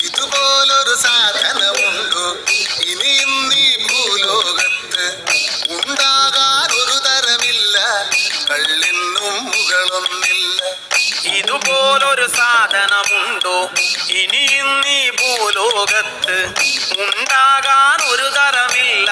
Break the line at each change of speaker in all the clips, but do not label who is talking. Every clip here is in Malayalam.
ഇതുപോലൊരു സാധനമുണ്ടോ ഇനിയും നീ ഭൂലോകത്ത്? ഉണ്ടാകാൻ ഒരു തരമില്ല, കള്ളിനും മുകളൊന്നില്ല.
ഇതുപോലൊരു സാധനമുണ്ടോ ഇനിയും നീ ഭൂലോകത്ത്? ഉണ്ടാകാൻ ഒരു തരമില്ല,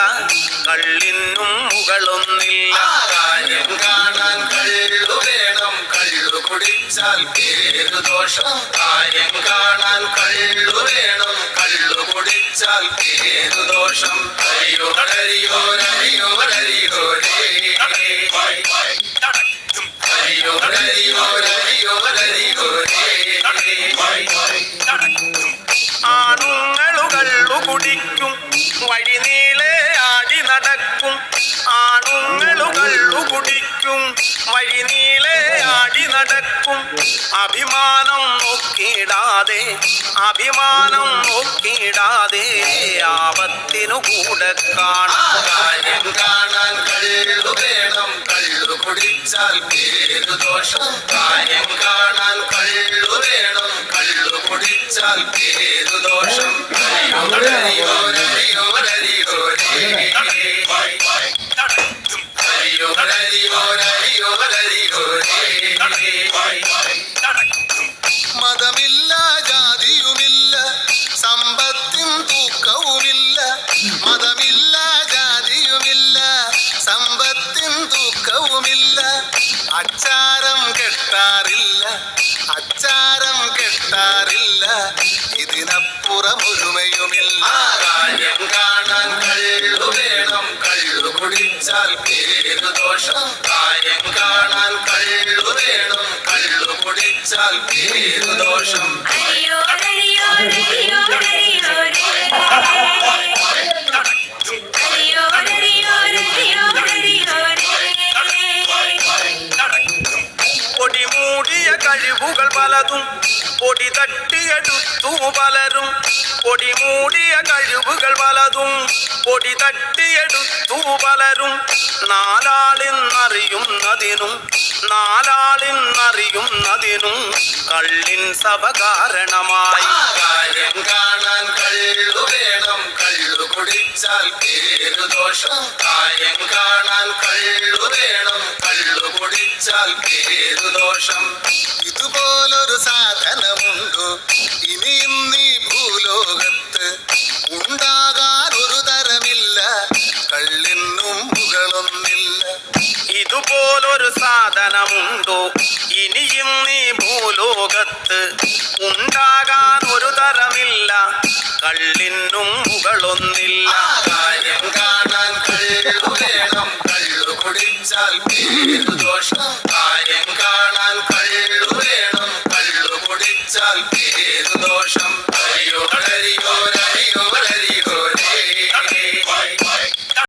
കള്ളിനും മുകളൊന്നില്ല.
കാര്യം കാണാൻ കള്ളു വേണം, കള്ളു കുടിച്ചാൽ പേരു ദോഷം. കാര്യം കാണാൻ കള്ളു വേണം, കള്ളു കുടിച്ചാൽ പേരു ദോഷം. ഹരിയോ ഹരിയോ ഹരിയോ ഹരിയോ ഹരിയോ ഹരിയോ ഹരിയോ ഹരിയോ.
ആണുങ്ങളു കള്ളു കുടിക്കും, വഴിനീളെ ആടി നടക്കും. ആണുങ്ങളു കള്ളു കുടിക്കും, വഴിനീളെ ആടി നടക്കും. അഭിമാനം നോക്കിയിടാതെ, അഭിമാനം നോക്കിയിടാതെ ആപത്തിനു കൂടെ കാണാം.
കാര്യം കാണാൻ കള്ളു വേണം, കള്ളു കുടിച്ചാൽ പേരു ദോഷം. കാര്യം കാണാൻ കള്ളു വേണം, കള്ളു കുടിച്ചാൽ പേരു ദോഷം. ഹരിയോ ഹരിയോ ഹരിയോ ഹരിയോ ഹരിയോ ഹരിയോ ഹരിയോ ഹരിയോ. മതമില്ല, ജാതിയുമില്ല, സമ്പത്തും തൂക്കവുമില്ല. മതമില്ല, ജാതിയുമില്ല, സമ്പത്തും തൂക്കവുമില്ല. അച്ചാരം കെട്ടാറില്ല, അച്ചാരം കെട്ടാറില്ല, ഇതിനപ്പുറം ഒരുമയുമില്ല. കാര്യം കാണാൻ കള്ളു വേണം, കള്ളു കുടിച്ചാൽ പേരു ദോഷം. കാര്യം കാണാൻ കള്ളു വേണം, കള്ളു കുടിച്ചാൽ പേരു ദോഷം.
ഹരിയോ ഹരിയോ ഹരിയോ ഹരിയോ ഹരിയോ ഹരിയോ ഹരിയോ ഹരിയോ.
പൊടിമൂടിയ കഴിവുകൾ പലതും പൊടി തട്ടിയെടുത്തു പലരും. പൊടിമൂടിയ കഴിവുകൾ പലതും പൊടി തട്ടിയെടുത്തു പലരും. നാലാളിന്നറിയുന്നതിനും, നാലാളിന്നറിയുന്നതിനും കള്ളിൻ സഭ കാരണമായി.
കാര്യം കാണാൻ കള്ളു വേണം, കള്ളു കുടിച്ചാൽ പേരു ദോഷം. കാര്യം കാണാൻ കള്ളു വേണം, കള്ളു കുടിച്ചാൽ പേരു ദോഷം. ഇതുപോലൊരു സാധനമുണ്ടോ ഇനിയും നീ ഭൂലോകത്ത്? ഉണ്ടാകാൻ ഒരു തരമില്ല, കള്ളിനും മുകളൊന്നില്ല.
ഇതുപോലൊരു സാധനമുണ്ടോ ഇനിയും നീ ഭൂലോകത്ത്? ഉണ്ടാകാൻ ഒരു തരമില്ല, കള്ളിനും മുകളൊന്നില്ല.
കാര്യം കാണാൻ കള്ളു വേണം, കള്ളു കുടിച്ചാൽ പേരു ദോഷം. കാര്യം കാണാൻ കള്ളു വേണം, കള്ളു കുടിച്ചാൽ പേരു ദോഷം.